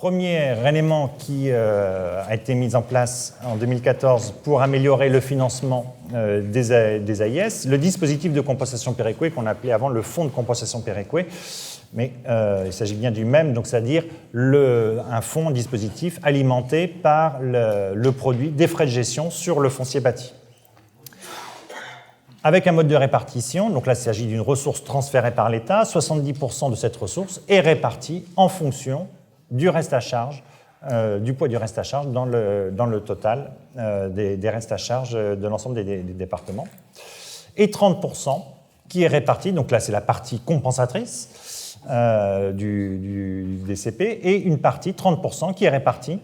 premier élément qui a été mis en place en 2014 pour améliorer le financement des AIS, le dispositif de compensation Péréquée qu'on appelait avant le fonds de compensation Péréquée, mais il s'agit bien du même, donc c'est-à-dire un fonds, un dispositif alimenté par le produit des frais de gestion sur le foncier bâti. Avec un mode de répartition, donc là il s'agit d'une ressource transférée par l'État, 70% de cette ressource est répartie en fonction du reste à charge, du poids du reste à charge dans le total des restes à charge de l'ensemble des départements. Et 30% qui est réparti, donc là c'est la partie compensatrice du DCP, et une partie, 30%, qui est répartie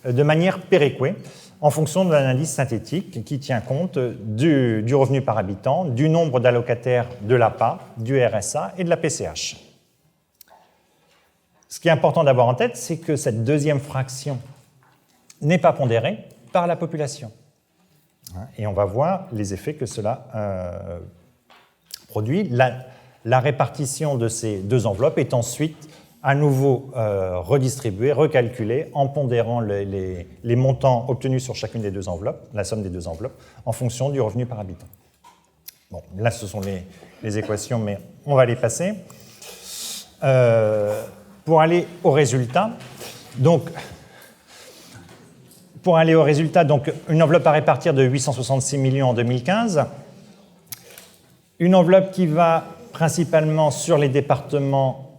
de manière péréquée en fonction de l'indice synthétique qui tient compte du revenu par habitant, du nombre d'allocataires de l'APA, du RSA et de la PCH. Ce qui est important d'avoir en tête, c'est que cette deuxième fraction n'est pas pondérée par la population. Et on va voir les effets que cela produit. La répartition de ces deux enveloppes est ensuite à nouveau redistribuée, recalculée, en pondérant les montants obtenus sur chacune des deux enveloppes, la somme des deux enveloppes, en fonction du revenu par habitant. Bon, là, ce sont les équations, mais on va les passer. Pour aller au résultat, donc une enveloppe à répartir de 866 millions en 2015, une enveloppe qui va principalement sur les départements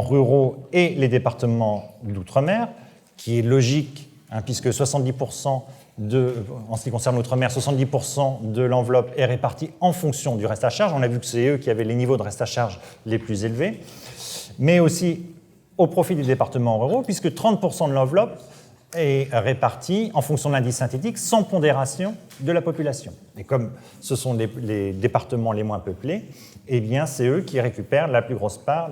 ruraux et les départements d'outre-mer, qui est logique, puisque 70%, en ce qui concerne l'outre-mer, 70% de l'enveloppe est répartie en fonction du reste à charge. On a vu que c'est eux qui avaient les niveaux de reste à charge les plus élevés, mais aussi au profit des départements ruraux, puisque 30% de l'enveloppe est répartie en fonction de l'indice synthétique sans pondération de la population. Et comme ce sont les départements les moins peuplés, eh bien c'est eux qui récupèrent la plus grosse part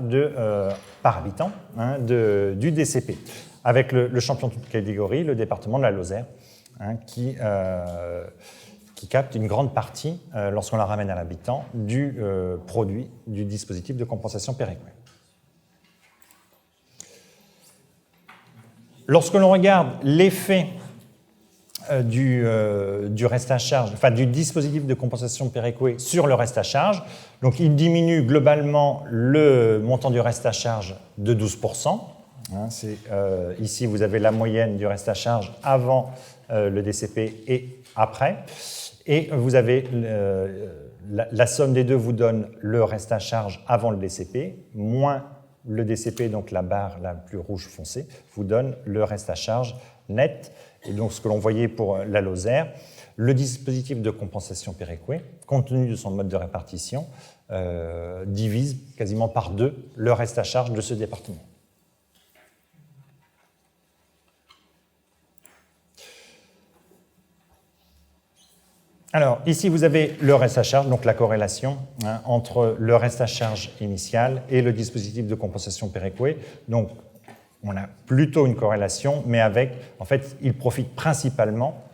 par habitant du DCP, avec le champion de toute catégorie, le département de la Lozère, qui capte une grande partie, lorsqu'on la ramène à l'habitant, du produit du dispositif de compensation Péréquée. Lorsque l'on regarde l'effet du reste à charge, enfin du dispositif de compensation Péréquée sur le reste à charge, donc il diminue globalement le montant du reste à charge de 12%. Ici, vous avez la moyenne du reste à charge avant le DCP et après. Et vous avez la somme des deux vous donne le reste à charge avant le DCP, moins le DCP, donc la barre la plus rouge foncée, vous donne le reste à charge net. Et donc ce que l'on voyait pour la Lozère, le dispositif de compensation Péréquée, compte tenu de son mode de répartition, divise quasiment par deux le reste à charge de ce département. Alors, ici, vous avez le reste à charge, donc la corrélation entre le reste à charge initial et le dispositif de compensation Péréquée. Donc, on a plutôt une corrélation, mais avec, en fait, il profite principalement,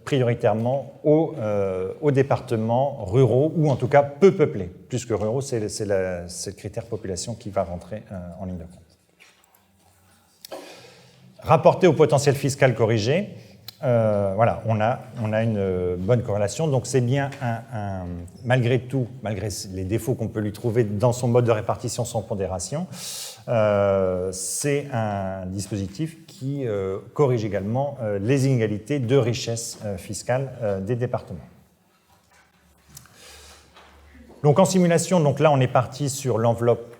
prioritairement aux départements ruraux, ou en tout cas peu peuplés. Plus que ruraux, c'est le critère population qui va rentrer en ligne de compte. Rapporté au potentiel fiscal corrigé, voilà, on a une bonne corrélation, donc c'est bien malgré tout, malgré les défauts qu'on peut lui trouver dans son mode de répartition sans pondération, c'est un dispositif qui corrige également les inégalités de richesse fiscale des départements. Donc en simulation, donc là on est parti sur l'enveloppe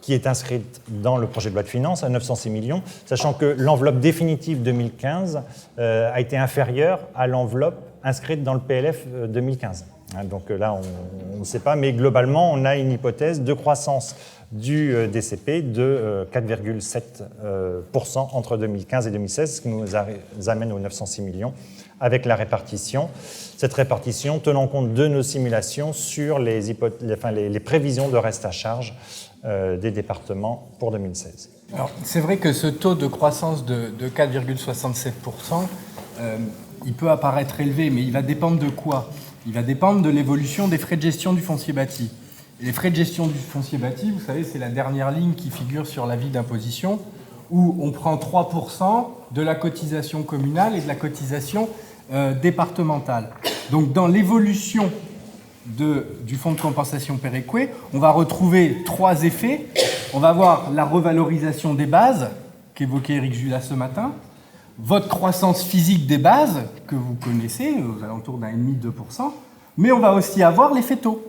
qui est inscrite dans le projet de loi de finances à 906 millions, sachant que l'enveloppe définitive 2015 a été inférieure à l'enveloppe inscrite dans le PLF 2015. Donc là, on ne sait pas, mais globalement, on a une hypothèse de croissance du DCP de 4,7% entre 2015 et 2016, ce qui nous amène aux 906 millions avec la répartition. Cette répartition tenant compte de nos simulations sur les prévisions de reste à charge des départements pour 2016. Alors, c'est vrai que ce taux de croissance de 4,67%, il peut apparaître élevé, mais il va dépendre de quoi ? Il va dépendre de l'évolution des frais de gestion du foncier bâti. Les frais de gestion du foncier bâti, vous savez, c'est la dernière ligne qui figure sur l'avis d'imposition, où on prend 3% de la cotisation communale et de la cotisation départementale. Donc dans l'évolution du fonds de compensation péréqué, on va retrouver 3 effets. On va avoir la revalorisation des bases, qu'évoquait Éric Julas ce matin, votre croissance physique des bases, que vous connaissez, aux alentours d'1,5-2%, mais on va aussi avoir l'effet taux.